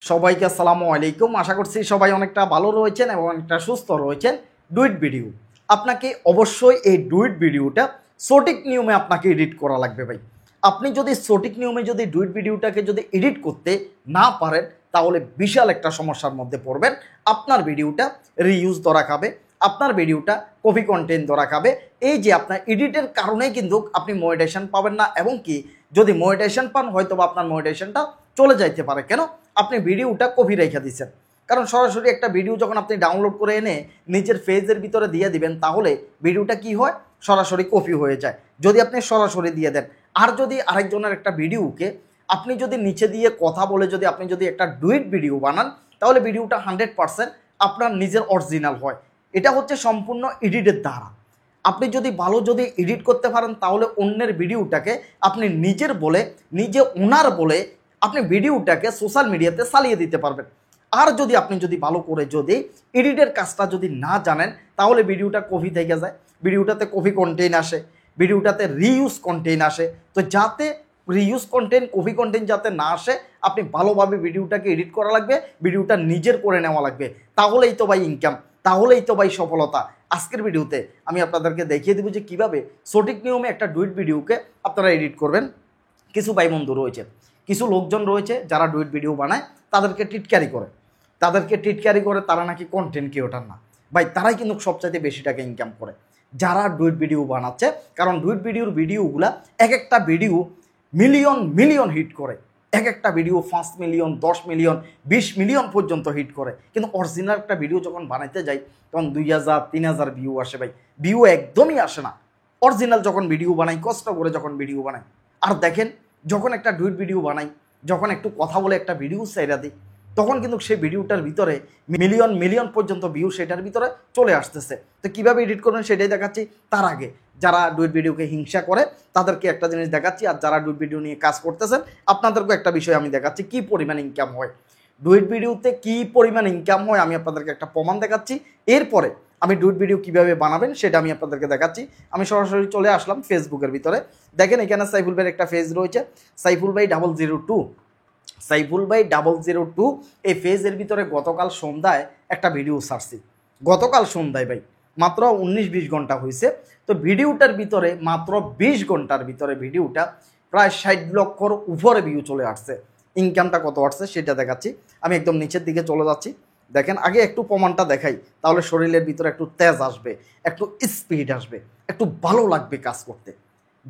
সবাইকে আসসালামু আলাইকুম। আশা করছি সবাই অনেকটা ভালো রয়েছেন এবং অনেকটা সুস্থ রয়েছেন। ডুইট ভিডিও, আপনাকে অবশ্যই এই ডুইট ভিডিওটা সঠিক নিয়মে আপনাকে এডিট করা লাগবে ভাই। আপনি যদি সঠিক নিয়মে যদি ডুইট ভিডিওটাকে যদি এডিট করতে না পারেন তাহলে বিশাল একটা সমস্যার মধ্যে পড়বেন। আপনার ভিডিওটা রিইউজ ধরা খাবে, আপনার ভিডিওটা কপি কন্টেন্ট ধরা খাবে। এই যে আপনার এডিটের কারণেই কিন্তু আপনি মনিটাইজেশন পাবেন না, এবং কি যদি মনিটাইজেশন পান হয়তো বা আপনার মনিটাইজেশনটা চলে যাইতে পারে। কেন? আপনি ভিডিওটা কপি রেখে দিচ্ছেন। কারণ সরাসরি একটা ভিডিও যখন আপনি ডাউনলোড করে এনে নিজের পেজের ভিতরে দিয়ে দিবেন তাহলে ভিডিওটা কি হয়, সরাসরি কপি হয়ে যায় যদি আপনি সরাসরি দিয়ে দেন। আর যদি আরেকজনের একটা ভিডিওকে আপনি যদি নিচে দিয়ে কথা বলে যদি আপনি যদি একটা ডুইট ভিডিও বানান তাহলে ভিডিওটা 100% আপনার নিজের অরিজিনাল হয়। এটা হচ্ছে সম্পূর্ণ এডিটের দ্বারা। আপনি যদি ভালো যদি এডিট করতে পারেন তাহলে অন্যের ভিডিওটাকে আপনি নিজের বলে নিজে ওনার বলে আপনি ভিডিওটাকে সোশ্যাল মিডিয়াতে চালিয়ে দিতে পারবেন। আর যদি আপনি যদি ভালো করে যদি এডিটের কাজটা যদি না জানেন তাহলে ভিডিওটা কপি থেকে যায়, ভিডিওটাতে কপি কন্টেন্ট আসে, ভিডিওটাতে রিইউজ কন্টেন্ট আসে। তো যাতে রিইউজ কন্টেন্ট কপি কন্টেন্ট যাতে না আসে আপনি ভালোভাবে ভিডিওটাকে এডিট করা লাগবে, ভিডিওটা নিজের করে নেওয়া লাগবে। তাহলেই তো ভাই ইনকাম, তাহলেই তো ভাই সফলতা। আজকের ভিডিওতে আমি আপনাদেরকে দেখিয়ে দেবো যে কীভাবে সঠিক নিয়মে একটা ডুইট ভিডিওকে আপনারা এডিট করবেন। কিছু ভাই বন্ধু রয়েছে, কিছু লোকজন রয়েছে যারা ডুইট ভিডিও বানায়, তাদেরকে টিটকারি করে, তারা নাকি কন্টেন্ট ক্রিয়েটর না। ভাই তারাই কিন্তু সবচাইতে বেশি টাকা ইনকাম করে যারা ডুইট ভিডিও বানাচ্ছে। কারণ ডুইট ভিডিওগুলা এক একটা ভিডিও মিলিয়ন মিলিয়ন হিট করে, এক একটা ভিডিও 5 মিলিয়ন 10 মিলিয়ন 20 মিলিয়ন পর্যন্ত হিট করে। কিন্তু অরিজিনাল একটা ভিডিও যখন বানাইতে যাই তখন 2000 3000 ভিউ আসে ভাই, ভিউ একদমই আসে না। অরিজিনাল যখন ভিডিও বানাই, কষ্ট করে যখন ভিডিও বানাই, আর দেখেন যখন একটা ডুইট ভিডিও বানাই, যখন একটু কথা বলে একটা ভিডিও সাইরা দিই তখন কিন্তু সেই ভিডিওটার ভিতরে মিলিয়ন মিলিয়ন পর্যন্ত ভিউ সেটার ভিতরে চলে আসতেছে। তো কীভাবে এডিট করবেন সেটাই দেখাচ্ছি। তার আগে যারা ডুইট ভিডিওকে হিংসা করে তাদেরকে একটা জিনিস দেখাচ্ছি, আর যারা ডুইট ভিডিও নিয়ে কাজ করতেছেন আপনাদেরকে একটা বিষয় আমি দেখাচ্ছি কী পরিমাণ ইনকাম হয় ডুইট ভিডিওতে, কী পরিমাণ ইনকাম হয় আমি আপনাদেরকে একটা প্রমাণ দেখাচ্ছি। এরপরে আমি ডুইট ভিডিও কীভাবে বানাবেন সেটা আমি আপনাদেরকে দেখাচ্ছি। আমি সরাসরি চলে আসলাম ফেসবুকের ভিতরে। দেখেন এখানে সাইফুল ভাইয়ের একটা পেজ রয়েছে, সাইফুল ভাই 002, সাইফুল ভাই 002। এই পেজের ভিতরে গতকাল সন্ধ্যায় একটা ভিডিও ছাড়ছি, গতকাল সন্ধ্যায় ভাই, মাত্র 19-20 ঘন্টা হয়েছে। তো ভিডিওটার ভিতরে মাত্র 20 ঘন্টার ভিতরে ভিডিওটা প্রায় 60 লক্ষর উপরে ভিউ চলে আসছে। ইনকামটা কত আসছে সেটা দেখাচ্ছি। আমি একদম নিচের দিকে চলে যাচ্ছি। দেখেন আগে একটু প্রমাণটা দেখাই, তাহলে শরীরের ভিতরে একটু তেজ আসবে, একটু স্পিড আসবে, একটু ভালো লাগবে কাজ করতে।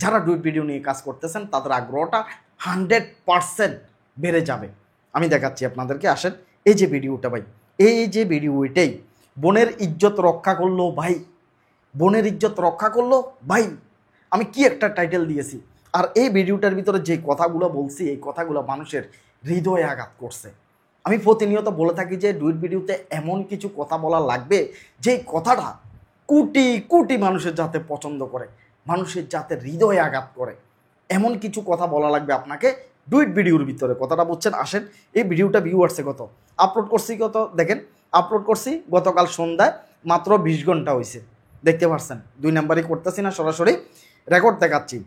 যারা ডুইট ভিডিও নিয়ে কাজ করতেছেন তাদের আগ্রহটা 100% বেড়ে যাবে। আমি দেখাচ্ছি আপনাদেরকে, আসেন। এই যে ভিডিওটা ভাই, এই যে ভিডিও, এটাই বোনের ইজ্জত রক্ষা করলো ভাই, বোনের ইজ্জত রক্ষা করলো ভাই। আমি কি একটা টাইটেল দিয়েছি, আর এই ভিডিওটার ভিতরে যে কথাগুলো বলছি এই কথাগুলো মানুষের হৃদয়ে আঘাত করছে। আমি প্রতিনিয়ত বলে থাকি যে ডুইট ভিডিওতে এমন কিছু কথা বলা লাগবে যেই কথাটা কোটি কোটি মানুষের যাতে পছন্দ করে, মানুষের যাতে হৃদয়ে আঘাত করে, এমন কিছু কথা বলা লাগবে আপনাকে ডুইট ভিডিওর ভিতরে। কথাটা বুঝছেন? আসেন। এই ভিডিওটা ভিউ আসছে কত, আপলোড করছি কত, দেখেন আপলোড করছি গতকাল সন্ধ্যায়, মাত্র 20 ঘন্টা হয়েছে। দেখতে পাচ্ছেন 2 নাম্বারই করতেছি না, সরাসরি রেকর্ড দেখাচ্ছি।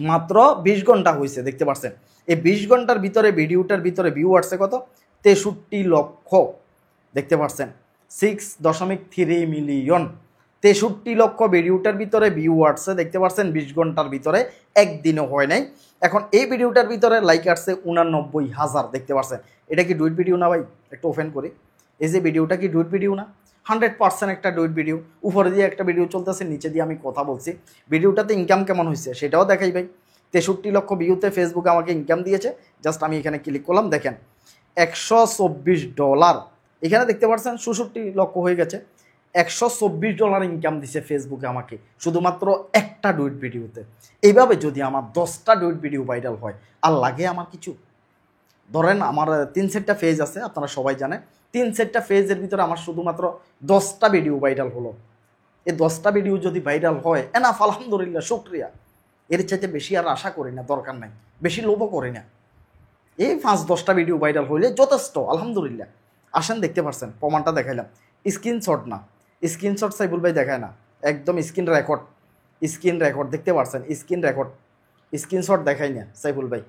মাত্র 20 ঘন্টা হয়েছে, দেখতে পাচ্ছেন। এই 20 ঘন্টার ভিতরে ভিডিওটার ভিতরে ভিউ আসছে কত, 63 লক্ষ। দেখতে পাচ্ছেন 6.3 মিলিয়ন, 63 লক্ষ ভিডিওটার ভিতরে ভিউ আসছে। দেখতে পাচ্ছেন 20 ঘন্টার ভিতরে, একদিনও হয় নাই। এখন এই ভিডিওটার ভিতরে লাইক আসছে 89,000। দেখতে পাচ্ছেন এটা কি ডুইট ভিডিও না ভাই? একটু ওপেন করি। এই যে ভিডিওটা কি ডুইট ভিডিও না? 100% একটা ডুইট ভিডিও। উপরে দিয়ে একটা ভিডিও চলতেছে, নিচে দিয়ে আমি কথা বলছি। ভিডিওটাতে ইনকাম কেমন হয়েছে সেটাও দেখাই ভাই। 63 লক্ষ ভিউতে ফেসবুক আমাকে ইনকাম দিয়েছে। জাস্ট আমি এখানে ক্লিক করলাম, দেখেন $124। এখানে দেখতে পাচ্ছেন 66 লক্ষ হয়ে গেছে। $124 ইনকাম দিছে ফেসবুকে আমাকে শুধুমাত্র একটা ডুইট ভিডিওতে। এইভাবে যদি আমার 10টা ডুইট ভিডিও ভাইরাল হয় আর লাগে আমার কিছু, ধরেন আমার 3 সেটটা পেজ আছে, আপনারা সবাই জানেন। 3 সেটটা পেজের ভিতরে আমার শুধুমাত্র 10টা ভিডিও ভাইরাল হলো। এই 10টা ভিডিও যদি ভাইরাল হয় এনাফ, আলহামদুলিল্লাহ, শুকরিয়া। এর চাইতে বেশি আর আশা করি না, দরকার নাই, বেশি লোভও করি না। এই 5-10টা ভিডিও ভাইরাল হইলে যথেষ্ট, আলহামদুলিল্লাহ। আসেন, দেখতে পাচ্ছেন প্রমাণটা দেখাইলাম। স্ক্রিনশট না, স্ক্রিনশট সাইফুল ভাই দেখায় না, একদম স্ক্রিন রেকর্ড, স্ক্রিন রেকর্ড। দেখতে পাচ্ছেন স্ক্রিন রেকর্ড, স্ক্রিনশট দেখাই না সাইফুল ভাই।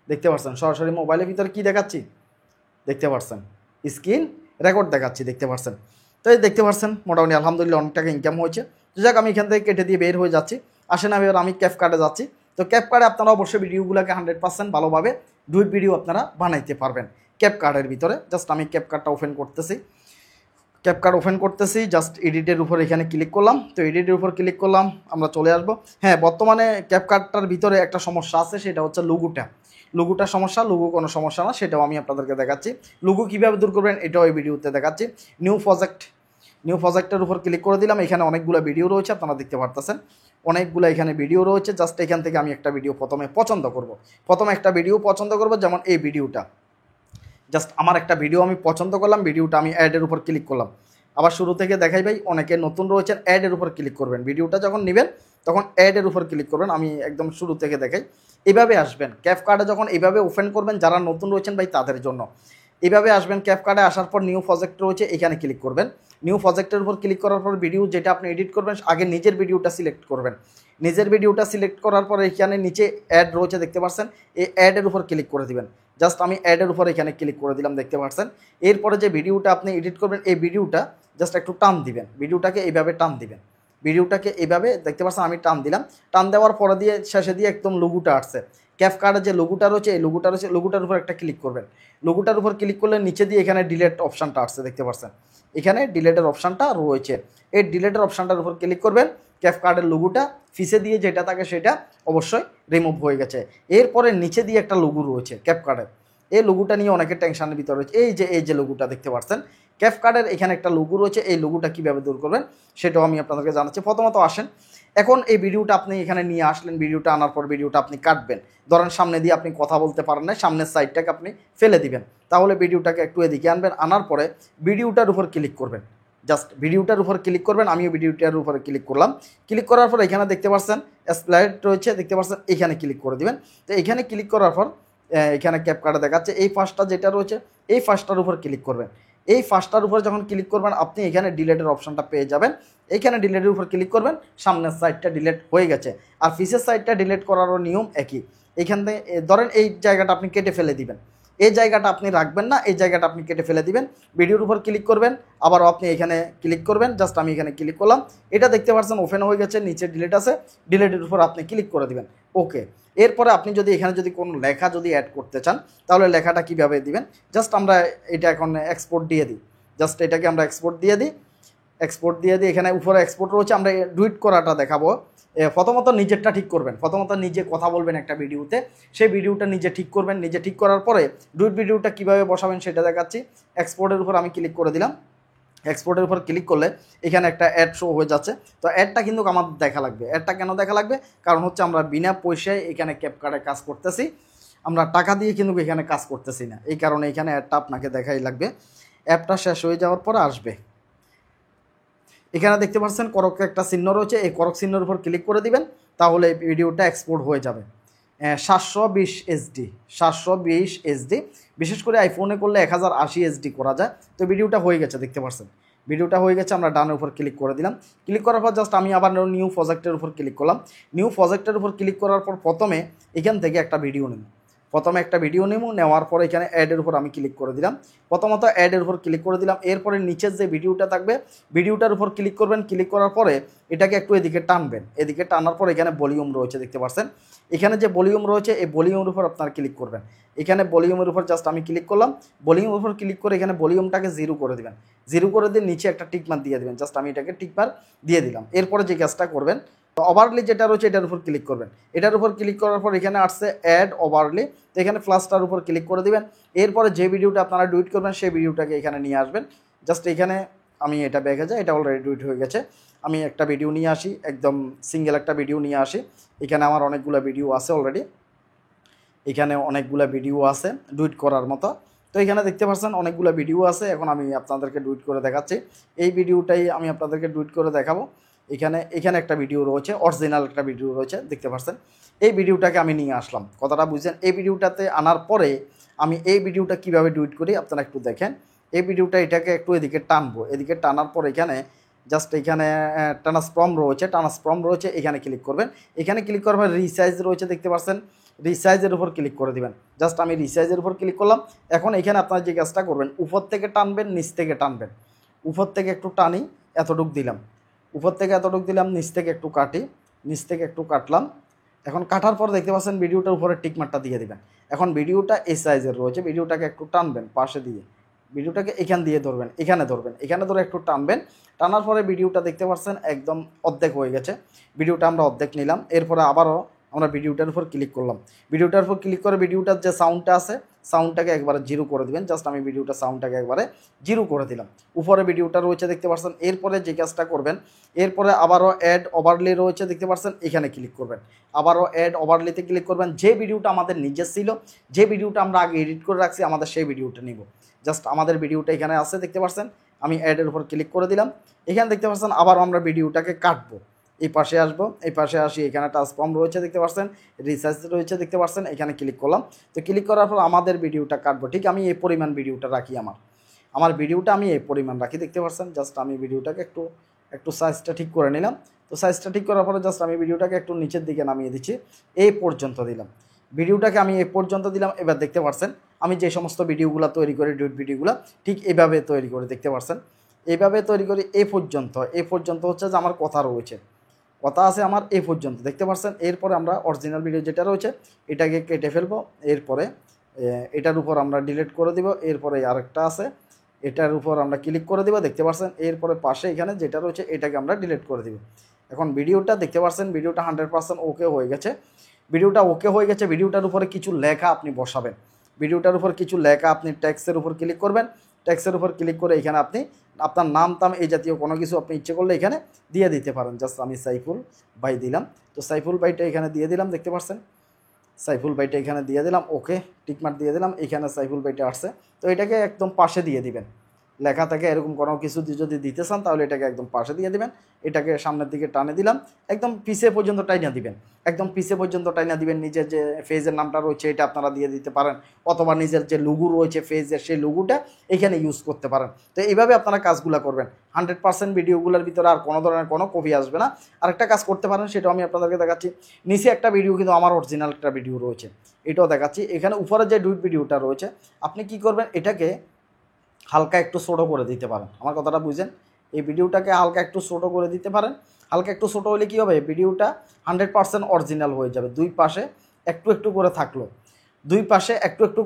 দেখতে পাচ্ছেন সরাসরি মোবাইলের ভিতরে কি দেখাচ্ছি, দেখতে পাচ্ছেন স্ক্রিন রেকর্ড দেখাচ্ছি, দেখতে পাচ্ছেন। তো এই দেখতে পাচ্ছেন মোটামুটি আলহামদুলিল্লাহ অনেক টাকা ইনকাম হয়েছে। তো যাক আমি এখান থেকে কেটে দিয়ে বের হয়ে যাচ্ছি। আসেন এবার আমি ক্যাপকাটে যাচ্ছি। তো ক্যাপকাটে আপনারা অবশ্যই ভিডিওগুলোকে 100% ভালোভাবে ডুইট ভিডিও আপনারা বানাইতে পারবেন ক্যাপকাটের ভিতরে। জাস্ট আমি ক্যাপকাটটা ওপেন করতেছি, ক্যাপকাট ওপেন করতেছি, জাস্ট এডিটের উপর এখানে ক্লিক করলাম। তো এডিটের উপর ক্লিক করলাম, আমরা চলে আসবো। হ্যাঁ, বর্তমানে ক্যাপকাটটার ভিতরে একটা সমস্যা আছে, সেটা হচ্ছে লুগুটার সমস্যা। লুগু কোনো সমস্যা না, সেটাও আমি আপনাদেরকে দেখাচ্ছি। লুগু কীভাবে দূর করবেন এটাও এই ভিডিওতে দেখাচ্ছি। নিউ প্রজেক্টের উপর ক্লিক করে দিলাম। এখানে অনেকগুলো ভিডিও রয়েছে, আপনারা দেখতে পারতেছেন অনেকগুলো এখানে ভিডিও রয়েছে। জাস্ট এখান থেকে আমি একটা ভিডিও প্রথমে একটা ভিডিও পছন্দ করব, যেমন এই ভিডিওটা। জাস্ট আমার একটা ভিডিও আমি পছন্দ করলাম, ভিডিওটা আমি অ্যাডের উপর ক্লিক করলাম। আবার শুরু থেকে দেখাই ভাই, অনেকে নতুন রয়েছেন, অ্যাডের উপর ক্লিক করবেন। ভিডিওটা যখন নেবেন তখন অ্যাডের উপর ক্লিক করবেন। আমি একদম শুরু থেকে দেখাই। এভাবে আসবেন ক্যাপকাটে, যখন এইভাবে ওপেন করবেন, যারা নতুন রয়েছেন ভাই তাদের জন্য এইভাবে আসবেন। ক্যাপকাটে আসার পর নিউ প্রজেক্ট রয়েছে, এখানে ক্লিক করবেন। নিউ প্রজেক্টের উপর ক্লিক করার পর ভিডিও যেটা আপনি এডিট করবেন, আগে নিজের ভিডিওটা সিলেক্ট করবেন। নিজের ভিডিওটা সিলেক্ট করার পর এখানে নিচে অ্যাড রয়েছে, দেখতে পাচ্ছেন। এই অ্যাডের উপর ক্লিক করে দিবেন। জাস্ট আমি অ্যাডের উপর এখানে ক্লিক করে দিলাম, দেখতে পাচ্ছেন। এরপরে যে ভিডিওটা আপনি এডিট করবেন, এই ভিডিওটা জাস্ট একটু টান দিবেন। ভিডিওটাকে এইভাবে টান দিবেন। ভিডিওটাকে এইভাবে দেখতে পাচ্ছেন আমি টান দিলাম। টান দেওয়ার পরে দিয়ে শেষে দিয়ে একদম লোগোটা আসছে। ক্যাপকাটে যে লোগোটা রয়েছে, এই লোগোটার উপর একটা ক্লিক করবেন। লোগোটার উপর ক্লিক করলে নিচে দিয়ে এখানে ডিলেট অপশানটা আসছে, দেখতে পাচ্ছেন। এখানে ডিলেটের অপশানটা রয়েছে, এই ডিলেটের অপশানটার উপর ক্লিক করবেন। ক্যাপকাটের লোগোটা ফিসে দিয়ে যেটা থাকে সেটা অবশ্যই রিমুভ হয়ে গেছে। এরপরে নিচে দিয়ে একটা লোগো রয়েছে ক্যাপকাটের, এই লোগোটা নিয়ে অনেকে টেনশনের ভিতরে রয়েছে। এই যে লোগোটা দেখতে পাচ্ছেন, ক্যাপকাটের এখানে একটা লোগো রয়েছে। এই লোগোটা কীভাবে দূর করবেন সেটাও আমি আপনাদেরকে জানাচ্ছি। প্রথমত আসেন, এখন এই ভিডিওটা আপনি এখানে নিয়ে আসলেন। ভিডিওটা আনার পর ভিডিওটা আপনি কাটবেন। ধরেন সামনে দিয়ে আপনি কথা বলতে পারেন না, সামনের সাইডটাকে আপনি ফেলে দিবেন। তাহলে ভিডিওটাকে একটু এদিকে আনবেন, আনার পরে ভিডিওটার উপর ক্লিক করবেন। জাস্ট ভিডিওটার উপর ক্লিক করবেন। আমিও ভিডিওটার উপরে ক্লিক করলাম। ক্লিক করার পর এখানে দেখতে পাচ্ছেন স্প্লাইড রয়েছে, দেখতে পাচ্ছেন। এখানে ক্লিক করে দিবেন। তো এখানে ক্লিক করার পর এখানে ক্যাপকাটে দেখাচ্ছে এই ফার্স্টটা যেটা রয়েছে, এই ফার্স্টটার উপর ক্লিক করবেন। এই ফার্স্টটার উপর যখন ক্লিক করবেন, আপনি এখানে ডিলেটের অপশানটা পেয়ে যাবেন। এখানে ডিলেটের উপর ক্লিক করবেন, সামনের সাইডটা ডিলেট হয়ে গেছে। আর পিছের সাইডটা ডিলেট করারও নিয়ম একই। এখান থেকে ধরেন এই জায়গাটা আপনি কেটে ফেলে দিবেন, এই জায়গাটা আপনি রাখবেন না, এই জায়গাটা আপনি কেটে ফেলে দিবেন। ভিডিওর উপর ক্লিক করবেন, আবারও আপনি এখানে ক্লিক করবেন। জাস্ট আমি এখানে ক্লিক করলাম, এটা দেখতে পাচ্ছেন ওপেন হয়ে গেছে। নিচে ডিলেট আছে, ডিলেটের উপর আপনি ক্লিক করে দিবেন। ওকে। এরপরে আপনি যদি এখানে যদি কোনো লেখা যদি অ্যাড করতে চান, তাহলে লেখাটা কীভাবে দিবেন, জাস্ট আমরা এটা এখন এক্সপোর্ট দিয়ে দিই। জাস্ট এটাকে আমরা এক্সপোর্ট দিয়ে দিই। এখানে উপরে এক্সপোর্ট রয়েছে, আমরা ডুইট করাটা দেখাবো। প্রথমত নিজেরটা ঠিক করবেন। প্রথমত নিজে কথা বলবেন একটা ভিডিওতে, সেই ভিডিওটা নিজে ঠিক করবেন। নিজে ঠিক করার পরে ডুইট ভিডিওটা কীভাবে বসাবেন সেটা দেখাচ্ছি। এক্সপোর্টের উপর আমি ক্লিক করে দিলাম। এক্সপোর্টের উপর ক্লিক করলে এখানে একটা অ্যাড শো হয়ে যাচ্ছে। তো অ্যাডটা কিন্তু আমার দেখা লাগবে। অ্যাডটা কেন দেখা লাগবে, কারণ হচ্ছে আমরা বিনা পয়সায় এখানে ক্যাপকাটে কাজ করতেছি, আমরা টাকা দিয়ে কিন্তু এখানে কাজ করতেছি না। এই কারণে এখানে অ্যাডটা আপনাকে দেখাই লাগবে। অ্যাপটা শেষ হয়ে যাওয়ার পর আসবে। এখানে দেখতে পাচ্ছেন করক একটা চিহ্ন রয়েছে, এই করক চিহ্নের উপর ক্লিক করে দিবেন। তাহলে এই ভিডিওটা এক্সপোর্ট হয়ে যাবে 720 এইচডি। 720 এইচডি, বিশেষ করে আইফোনে করলে 1080 এইচডি করা যায়। তো ভিডিওটা হয়ে গেছে, দেখতে পাচ্ছেন ভিডিওটা হয়ে গেছে। আমরা ডানের উপর ক্লিক করে দিলাম। ক্লিক করার পর জাস্ট আমি আবার নিউ প্রজেক্টের উপর ক্লিক করলাম। নিউ প্রজেক্টের উপর ক্লিক করার পর প্রথমে এখান থেকে একটা ভিডিও নেব। নেওয়ার পরে এখানে অ্যাডের উপর আমি ক্লিক করে দিলাম। প্রথমত অ্যাডের উপর ক্লিক করে দিলাম। এরপরে নিচের যে ভিডিওটা থাকবে, ভিডিওটার উপর ক্লিক করবেন। ক্লিক করার পরে এটাকে একটু এদিকে টানবেন। এদিকে টানার পর এখানে ভলিউম রয়েছে, দেখতে পাচ্ছেন। এখানে যে ভলিউম রয়েছে, এই ভলিউমের উপর আপনারা ক্লিক করবেন। এখানে ভলিউমের উপর জাস্ট আমি ক্লিক করলাম। ভলিউমের উপর ক্লিক করে এখানে ভলিউমটাকে 0 করে দেবেন। 0 করে দিয়ে নিচে একটা টিকমার্ক দিয়ে দেবেন। জাস্ট আমি এটাকে টিকমার্ক দিয়ে দিলাম। এরপরে যে কাজটা করবেন, তো ওভারলি যেটা রয়েছে এটার উপর ক্লিক করবেন। এটার উপর ক্লিক করার পর এখানে আসছে অ্যাড ওভারলি, তো এখানে প্লাসটার উপর ক্লিক করে দিবেন। এরপরে যে ভিডিওটা আপনারা ডুইট করবেন সেই ভিডিওটাকে এখানে নিয়ে আসবেন। জাস্ট এখানে আমি এটা ব্যাগে যাই, এটা অলরেডি ডুইট হয়ে গেছে। আমি একটা ভিডিও নিয়ে আসি, একদম সিঙ্গেল একটা ভিডিও নিয়ে আসি। এখানে আমার অনেকগুলো ভিডিও আছে অলরেডি, এখানে অনেকগুলো ভিডিও আছে ডুইট করার মতো। তো এখানে দেখতে পাচ্ছেন অনেকগুলো ভিডিও আছে। এখন আমি আপনাদেরকে ডুইট করে দেখাচ্ছি। এই ভিডিওটাই আমি আপনাদেরকে ডুইট করে দেখাবো। এখানে একটা ভিডিও রয়েছে, অরিজিনাল একটা ভিডিও রয়েছে, দেখতে পাচ্ছেন। এই ভিডিওটাকে আমি নিয়ে আসলাম, কথাটা বুঝছেন। এই ভিডিওটাতে আনার পরে আমি এই ভিডিওটা কিভাবে ডুইট করি আপনারা একটু দেখেন। এই ভিডিওটা এটাকে একটু এদিকে টানবো। এদিকে টানার পর এখানে জাস্ট এখানে ট্রান্সফর্ম রয়েছে, এখানে ক্লিক করবেন। এখানে ক্লিক করবেন, রিসাইজ রয়েছে দেখতে পাচ্ছেন, রিসাইজের উপর ক্লিক করে দিবেন। জাস্ট আমি রিসাইজের উপর ক্লিক করলাম। এখন এখানে আপনারা যে কাজটা করবেন, উপর থেকে টানবেন, নিচ থেকে টানবেন। উপর থেকে একটু টানি, এতটুক দিলাম, উপর থেকে এতটুক দিলাম, নিচ থেকে একটু কাটি, নিচ থেকে একটু কাটলাম। এখন কাটার পর দেখতে পাচ্ছেন ভিডিওটার উপরে টিকমার্কটা দিয়ে দিবেন। এখন ভিডিওটা এই সাইজের রয়েছে, ভিডিওটাকে একটু টানবেন পাশে দিয়ে, ভিডিওটাকে এখান দিয়ে ধরবেন, এখানে ধরে একটু টানবেন। টানার পরে ভিডিওটা দেখতে পাচ্ছেন একদম অর্ধেক হয়ে গেছে। ভিডিওটা আমরা অর্ধেক নিলাম, এরপরে আবারও আমরা ভিডিওটার উপর ক্লিক করলাম। ভিডিওটার উপর ক্লিক করে ভিডিওটার যে সাউন্ডটা আছে, সাউন্ডটাকে একবারে জিরো করে দিবেন। জাস্ট আমি ভিডিওটা সাউন্ডটাকে একবারে জিরো করে দিলাম। উপরে ভিডিওটা রয়েছে দেখতে পাচ্ছেন। এরপরে যে কাজটা করবেন, এরপরে আবারও অ্যাড ওভারলে রয়েছে দেখতে পাচ্ছেন, এখানে ক্লিক করবেন। আবারও অ্যাড ওভারলেতে ক্লিক করবেন। যে ভিডিওটা আমাদের নিজের ছিল, যে ভিডিওটা আমরা আগে এডিট করে রাখছি, আমাদের সেই ভিডিওটা নিব। জাস্ট আমাদের ভিডিওটা এখানে আছে দেখতে পাচ্ছেন, আমি অ্যাডের উপর ক্লিক করে দিলাম। এখানে দেখতে পাচ্ছেন আবার আমরা ভিডিওটাকে কাটবো। এই পাশে আসবো, এই পাশে আসি, এখানে ট্রান্সফর্ম রয়েছে দেখতে পাচ্ছেন, রিসার্চ রয়েছে দেখতে পাচ্ছেন, এখানে ক্লিক করলাম। তো ক্লিক করার পর আমাদের ভিডিওটা কাটবো। ঠিক আমি এই পরিমাণ ভিডিওটা রাখি, আমার ভিডিওটা আমি এই পরিমাণ রাখি দেখতে পাচ্ছেন। জাস্ট আমি ভিডিওটাকে একটু সাইজটা ঠিক করে নিলাম। তো সাইজটা ঠিক করার পরে জাস্ট আমি ভিডিওটাকে একটু নিচের দিকে নামিয়ে দিচ্ছি, এই পর্যন্ত দিলাম। ভিডিওটাকে আমি এই পর্যন্ত দিলাম। এবার দেখতে পাচ্ছেন আমি যে সমস্ত ভিডিওগুলো তৈরি করি, ডুইট ভিডিওগুলো ঠিক এইভাবে তৈরি করে দেখতে পাচ্ছেন, এইভাবে তৈরি করি। এই পর্যন্ত হচ্ছে যে আমার কথা রয়েছে, কথা আছে আমার এই পর্যন্ত দেখতে পাচ্ছেন। এরপরে আমরা অরিজিনাল ভিডিও যেটা রয়েছে এটাকে কেটে ফেলবো। এরপরে এটার উপর আমরা ডিলিট করে দিব। এরপরে আরেকটা আছে, এটার উপর আমরা ক্লিক করে দিব দেখতে পাচ্ছেন। এরপরে পাশে এখানে যেটা রয়েছে এটাকে আমরা ডিলিট করে দিব। এখন ভিডিওটা দেখতে পাচ্ছেন, ভিডিওটা 100% ওকে হয়ে গেছে। ভিডিওটার উপরে কিছু লেখা আপনি বসাবেন। ভিডিওটার উপর কিছু লেখা আপনি ট্যাক্সের উপর ক্লিক করবেন। ট্যাক্সের উপর ক্লিক করে এখানে আপনি আপনার নাম টাম এই জাতীয় কোনো কিছু আপনি ইচ্ছে করলে এখানে দিয়ে দিতে পারেন। জাস্ট আমি সাইফুল ভাই দিলাম। তো সাইফুল ভাইটা এখানে দিয়ে দিলাম দেখতে পাচ্ছেন, সাইফুল ভাইটা এখানে দিয়ে দিলাম, ওকে টিকমার্ক দিয়ে দিলাম। এখানে সাইফুল ভাইটা আসছে। তো এটাকে একদম পাশে দিয়ে দিবেন। লেখা থাকে এরকম কোনো কিছু যদি দিতে চান তাহলে এটাকে একদম পাশে দিয়ে দিবেন। এটাকে সামনের দিকে টানে দিলাম, একদম পিছে পর্যন্ত টাইনা দিবেন। একদম পিছে পর্যন্ত টাইনা দিবেন। নিজের যে ফেজের নামটা রয়েছে এটা আপনারা দিয়ে দিতে পারেন, অথবা নিজের যে লুগু রয়েছে ফেজের সেই লুগুটা এখানে ইউজ করতে পারেন। তো এইভাবে আপনারা কাজগুলো করবেন। 100% ভিডিওগুলোর ভিতরে আর কোনো ধরনের কোনো কপি আসবে না। আরেকটা কাজ করতে পারেন, সেটাও আমি আপনাদেরকে দেখাচ্ছি। নিচে একটা ভিডিও কিন্তু আমার অরিজিনাল একটা ভিডিও রয়েছে, এটাও দেখাচ্ছি। এখানে উপরে যে ডুইট ভিডিওটা রয়েছে আপনি কি করবেন, এটাকে হালকা একটু ছোটো করে দিতে পারেন। আমার কথাটা বুঝেন, এই ভিডিওটাকে হালকা একটু ছোটো করে দিতে পারেন। হালকা একটু ছোটো হলে কী হবে, ভিডিওটা 100% অরিজিনাল হয়ে যাবে। দুই পাশে একটু একটু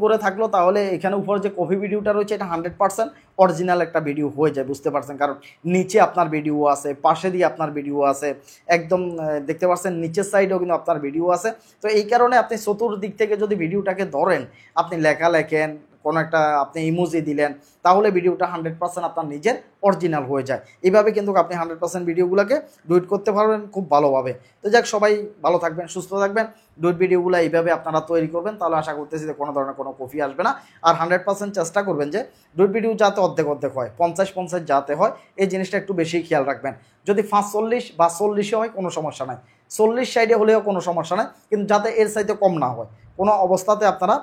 করে থাকলো, তাহলে এখানে উপরে যে কপি ভিডিওটা রয়েছে এটা 100% অরিজিনাল একটা ভিডিও হয়ে যায়, বুঝতে পারছেন। কারণ নিচে আপনার ভিডিও আছে, পাশে দিয়ে আপনার ভিডিও আছে, একদম দেখতে পাচ্ছেন নিচের সাইডেও কিন্তু আপনার ভিডিও আছে। তো এই কারণে আপনি চতুর্দিক থেকে যদি ভিডিওটাকে ধরেন, আপনি লেখা লেখেন, কোনো একটা আপনি ইমোজি দিলেন, তাহলে ভিডিওটা 100% আপনার নিজের অরিজিনাল হয়ে যায়। এইভাবে কিন্তু আপনি 100% ভিডিওগুলোকে ডুইট করতে পারবেন খুব ভালোভাবে। তো যাক, সবাই ভালো থাকবেন, সুস্থ থাকবেন। ডুইট ভিডিওগুলো এইভাবে আপনারা তৈরি করবেন, তাহলে আশা করতেছি যে কোনো ধরনের কোনো কপি আসবে না। আর 100% চেষ্টা করবেন যে ডুইট ভিডিও যাতে অর্ধেক হয়, 50-50 যাতে হয়, এই জিনিসটা একটু বেশি খেয়াল রাখবেন। যদি 5-40 বা 40 হয় কোনো সমস্যা নাই, 40 সাইডে হলেও কোনো সমস্যা নাই, কিন্তু যাতে এর সাইডে কম না হয়। কোনো অবস্থাতে আপনারা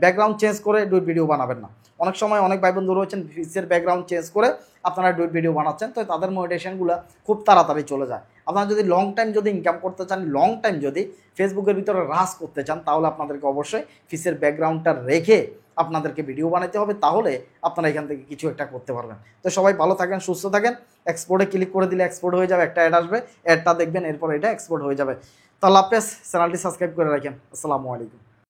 ব্যাকগ্রাউন্ড চেঞ্জ করে ডুইট ভিডিও বানাবেন না। অনেক সময় অনেক ভাই বন্ধু রয়েছেন ফিসের ব্যাকগ্রাউন্ড চেঞ্জ করে আপনারা ডুইট ভিডিও বানাচ্ছেন, তো তাদের মোটিভেশনগুলো খুব তাড়াতাড়ি চলে যায়। আপনারা যদি লং টাইম যদি ইনকাম করতে চান, লং টাইম যদি ফেসবুকের ভিতরে রাস করতে চান, তাহলে আপনাদেরকে অবশ্যই ফিসের ব্যাকগ্রাউন্ডটা রেখে আপনাদেরকে ভিডিও বানাতে হবে, তাহলে আপনারা এখান থেকে কিছু একটা করতে পারবেন। তো সবাই ভালো থাকেন, সুস্থ থাকেন। এক্সপোর্টে ক্লিক করে দিলে এক্সপোর্ট হয়ে যাবে, একটা অ্যাড আসবে, অ্যাডটা দেখবেন, এরপর এটা এক্সপোর্ট হয়ে যাবে। তো আল্লাহ হাফেজ, চ্যানেলটি সাবস্ক্রাইব করে রাখেন। আসসালামু আলাইকুম।